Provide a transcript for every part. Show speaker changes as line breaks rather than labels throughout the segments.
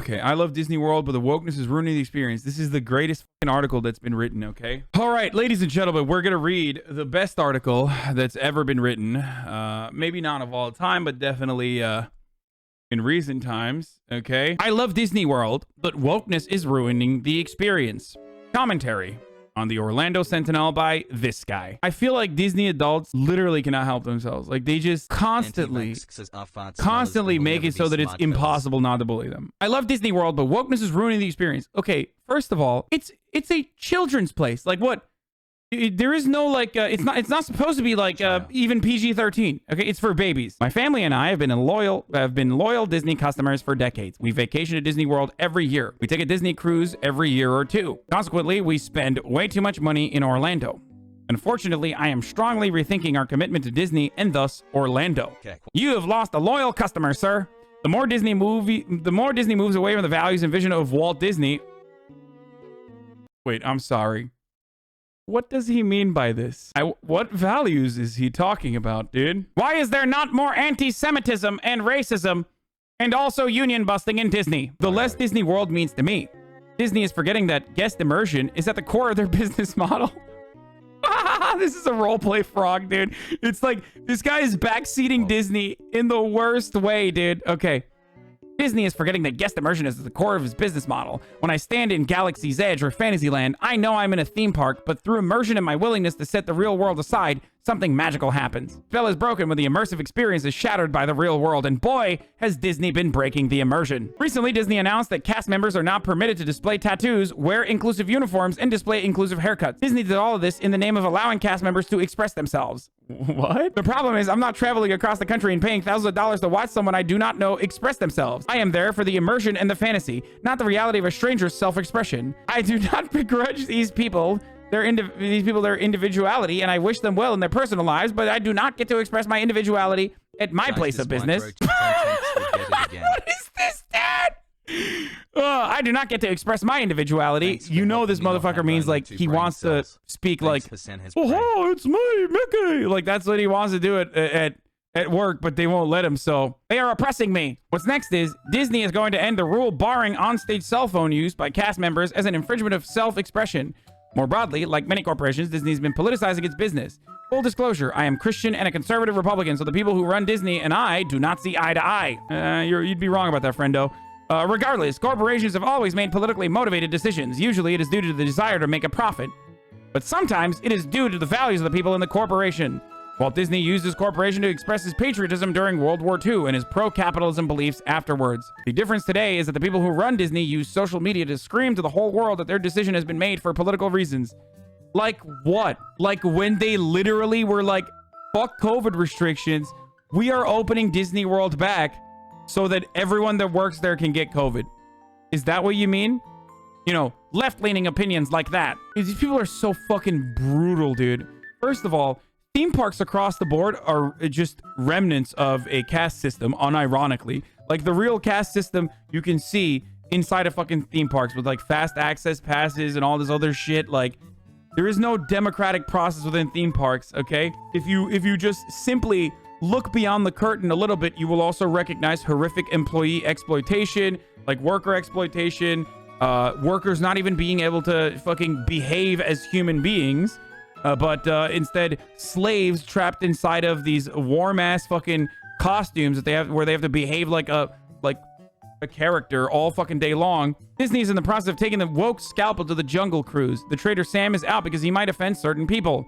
Okay, I love Disney World, but the wokeness is ruining the experience. This is the greatest fucking article that's been written, okay? All right, ladies and gentlemen, we're going to read the best article that's ever been written. Maybe not of all time, but definitely in recent times, okay? I love Disney World, but wokeness is ruining the experience. Commentary on the Orlando Sentinel by this guy. I feel like Disney adults literally cannot help themselves. Like, they just constantly make it so that it's impossible not to bully them. I love Disney World, but wokeness is ruining the experience. Okay, first of all, it's a children's place. Like, what? There is no, like, it's not supposed to be, like, even PG-13. Okay, it's for babies. My family and I have been loyal Disney customers for decades. We vacation to Disney World every year. We take a Disney cruise every year or two. Consequently, we spend way too much money in Orlando. Unfortunately, I am strongly rethinking our commitment to Disney and thus Orlando. Okay. You have lost a loyal customer, sir. The more Disney moves away from the values and vision of Walt Disney. Wait, I'm sorry. What does he mean by this? What values is he talking about, dude? Why is there not more anti-Semitism and racism and also union busting in Disney? The less Disney World means to me. Disney is forgetting that guest immersion is at the core of their business model. This is a roleplay frog, dude. It's like, this guy is backseating Disney in the worst way, dude. Okay. Disney is forgetting that guest immersion is at the core of his business model. When I stand in Galaxy's Edge or Fantasyland, I know I'm in a theme park, but through immersion and my willingness to set the real world aside, something magical happens. Spell is broken when the immersive experience is shattered by the real world, and boy, has Disney been breaking the immersion. Recently, Disney announced that cast members are not permitted to display tattoos, wear inclusive uniforms, and display inclusive haircuts. Disney did all of this in the name of allowing cast members to express themselves. What? The problem is, I'm not traveling across the country and paying thousands of dollars to watch someone I do not know express themselves. I am there for the immersion and the fantasy, not the reality of a stranger's self-expression. I do not begrudge these people their individuality, and I wish them well in their personal lives, but I do not get to express my individuality at my place of business. What is this, Dad? I do not get to express my individuality. You know this motherfucker means, like, he wants to speak like, oh, it's me, Mickey. Like, that's what he wants to do at work, but they won't let him, so they are oppressing me. What's next is, Disney is going to end the rule barring onstage cell phone use by cast members as an infringement of self-expression. More broadly, like many corporations, Disney's been politicizing its business. Full disclosure, I am Christian and a conservative Republican, so the people who run Disney and I do not see eye to eye. You'd be wrong about that, friendo. Regardless, corporations have always made politically motivated decisions. Usually it is due to the desire to make a profit. But sometimes it is due to the values of the people in the corporation. Walt Disney used his corporation to express his patriotism during World War II and his pro-capitalism beliefs afterwards. The difference today is that the people who run Disney use social media to scream to the whole world that their decision has been made for political reasons. Like what? Like when they literally were like, fuck COVID restrictions, we are opening Disney World back so that everyone that works there can get COVID. Is that what you mean? You know, left-leaning opinions like that. These people are so fucking brutal, dude. First of all, theme parks across the board are just remnants of a caste system, unironically. Like, the real caste system you can see inside of fucking theme parks with, like, fast access passes and all this other shit. Like, there is no democratic process within theme parks, okay? If you just simply look beyond the curtain a little bit, you will also recognize horrific employee exploitation, like worker exploitation, workers not even being able to fucking behave as human beings. But instead, slaves trapped inside of these warm-ass fucking costumes that they have, where they have to behave like a character all fucking day long. Disney's in the process of taking the woke scalpel to the Jungle Cruise. The Trader Sam is out because he might offend certain people.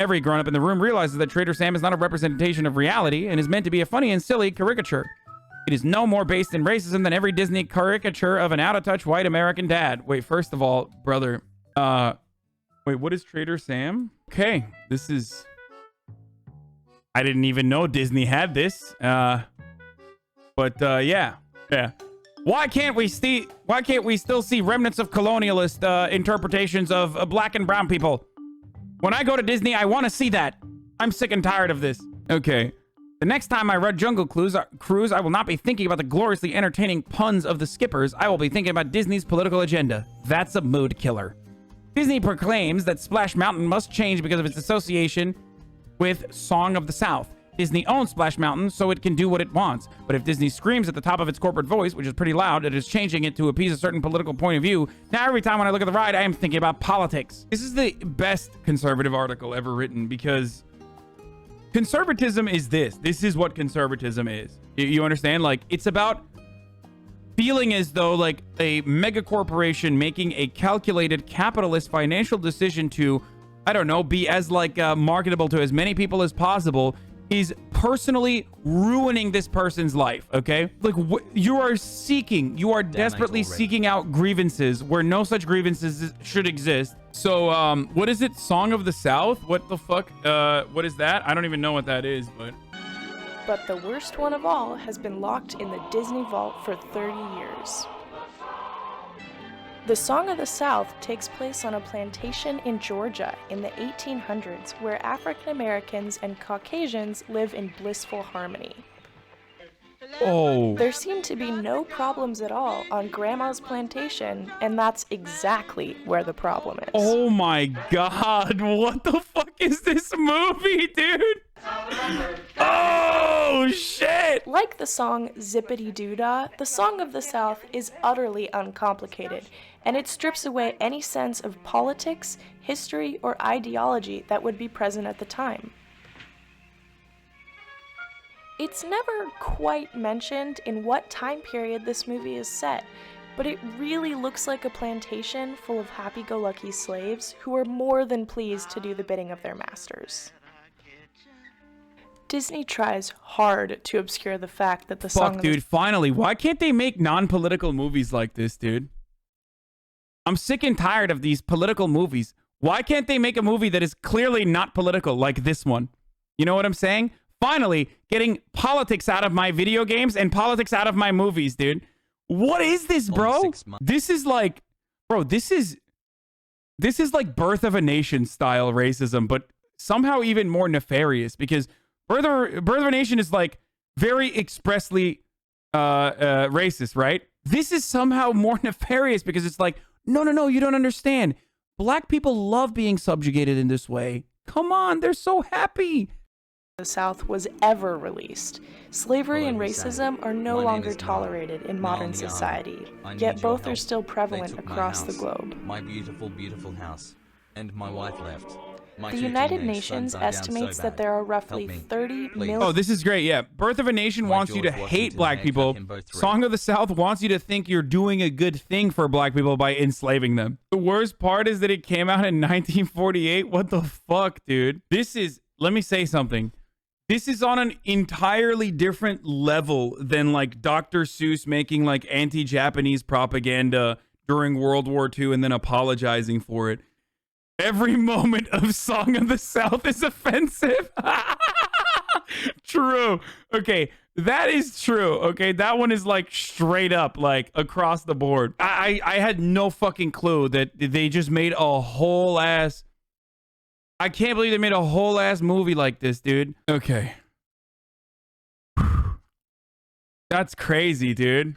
Every grown-up in the room realizes that Trader Sam is not a representation of reality and is meant to be a funny and silly caricature. It is no more based in racism than every Disney caricature of an out-of-touch white American dad. Wait, first of all, brother, wait, what is Trader Sam? Okay, this is... I didn't even know Disney had this. Yeah. Why can't we still see remnants of colonialist interpretations of black and brown people? When I go to Disney, I want to see that. I'm sick and tired of this. Okay. The next time I run Jungle Cruise, I will not be thinking about the gloriously entertaining puns of the skippers. I will be thinking about Disney's political agenda. That's a mood killer. Disney proclaims that Splash Mountain must change because of its association with Song of the South. Disney owns Splash Mountain, so it can do what it wants. But if Disney screams at the top of its corporate voice, which is pretty loud, it is changing it to appease a certain political point of view. Now every time when I look at the ride, I am thinking about politics. This is the best conservative article ever written, because conservatism is this. This is what conservatism is. You understand? Like, it's about feeling as though like a mega corporation making a calculated capitalist financial decision to, I don't know, be as like marketable to as many people as possible is personally ruining this person's life. Okay, like you are desperately seeking out grievances where no such grievances should exist. So what is it? Song of the South? What the fuck? What is that? I don't even know what that is,
But the worst one of all has been locked in the Disney vault for 30 years. The Song of the South takes place on a plantation in Georgia in the 1800s where African Americans and Caucasians live in blissful harmony.
Oh.
There seem to be no problems at all on Grandma's plantation, and that's exactly where the problem is.
Oh my god, what the fuck is this movie, dude? Oh shit!
Like the song Zippity Doo Dah, the Song of the South is utterly uncomplicated, and it strips away any sense of politics, history, or ideology that would be present at the time. It's never quite mentioned in what time period this movie is set, but it really looks like a plantation full of happy-go-lucky slaves who are more than pleased to do the bidding of their masters. Disney tries hard to obscure the fact that the song...
Fuck, dude, finally. Why can't they make non-political movies like this, dude? I'm sick and tired of these political movies. Why can't they make a movie that is clearly not political like this one? You know what I'm saying? Finally, getting politics out of my video games and politics out of my movies, dude. What is this, bro? This is like... Bro, this is like Birth of a Nation style racism, but somehow even more nefarious, because Birth of a Nation is like very expressly racist, right? This is somehow more nefarious because it's like, no, you don't understand. Black people love being subjugated in this way. Come on, they're so happy.
The South was ever released. Slavery and racism are no longer tolerated in modern society, yet both are still prevalent across the globe.
My beautiful, beautiful house. And my wife left.
The United Nations estimates that there are roughly 30 million...
Oh, this is great, yeah. Birth of a Nation wants you to hate black people. Song of the South wants you to think you're doing a good thing for black people by enslaving them. The worst part is that it came out in 1948. What the fuck, dude? This is... Let me say something. This is on an entirely different level than like Dr. Seuss making like anti-Japanese propaganda during World War II and then apologizing for it. Every moment of Song of the South is offensive. True. Okay, that is true. Okay, that one is like straight up, like across the board. I had no fucking clue that they just made a whole ass... I can't believe they made a whole ass movie like this, dude. Okay. That's crazy, dude.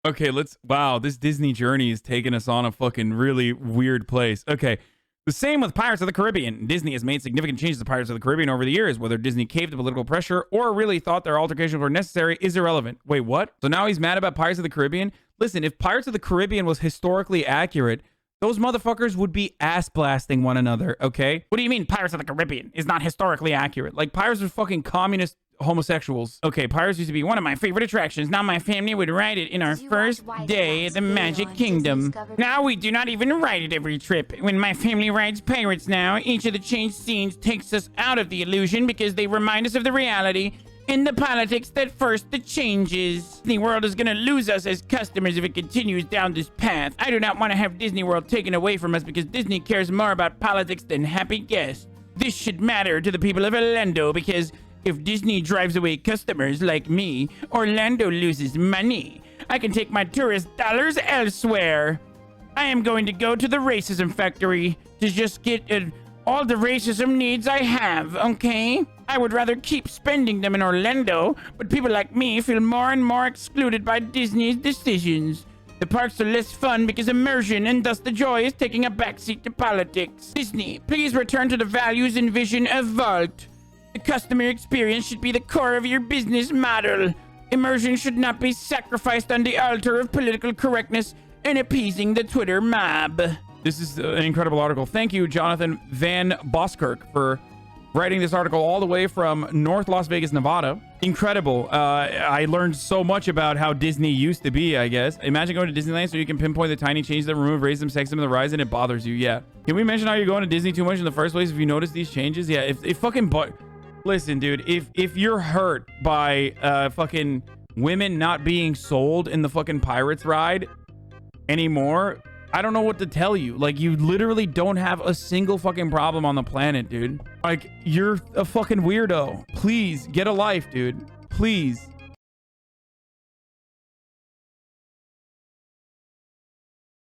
Okay, wow, this Disney journey is taking us on a fucking really weird place. Okay. The same with Pirates of the Caribbean. Disney has made significant changes to Pirates of the Caribbean over the years. Whether Disney caved to political pressure or really thought their altercations were necessary is irrelevant. Wait, what? So now he's mad about Pirates of the Caribbean? Listen, if Pirates of the Caribbean was historically accurate, those motherfuckers would be ass blasting one another, okay? What do you mean Pirates of the Caribbean is not historically accurate? Like, pirates are fucking communist homosexuals. Okay, pirates used to be one of my favorite attractions. Now my family would ride it in our first day at the Magic Kingdom. Now we do not even ride it every trip. When my family rides pirates now, each of the changed scenes takes us out of the illusion because they remind us of the reality and the politics that first the changes. Disney World is gonna lose us as customers if it continues down this path. I do not want to have Disney World taken away from us because Disney cares more about politics than happy guests. This should matter to the people of Orlando because if Disney drives away customers like me, Orlando loses money. I can take my tourist dollars elsewhere. I am going to go to the racism factory to just get all the racism needs I have, okay? I would rather keep spending them in Orlando, but people like me feel more and more excluded by Disney's decisions. The parks are less fun because immersion and thus the joy is taking a backseat to politics. Disney, please return to the values and vision of Vault. The customer experience should be the core of your business model. Immersion should not be sacrificed on the altar of political correctness and appeasing the Twitter mob. This is an incredible article. Thank you, Jonathan Van Boskirk, for writing this article all the way from North Las Vegas, Nevada. Incredible. I learned so much about how Disney used to be, I guess. Imagine going to Disneyland so you can pinpoint the tiny changes that remove racism, sexism, and the rise, and it bothers you. Yeah. Can we mention how you're going to Disney too much in the first place if you notice these changes? Yeah, if fucking... Listen, dude, if you're hurt by fucking women not being sold in the fucking Pirates ride anymore, I don't know what to tell you. Like, you literally don't have a single fucking problem on the planet, dude. Like, you're a fucking weirdo. Please, get a life, dude. Please.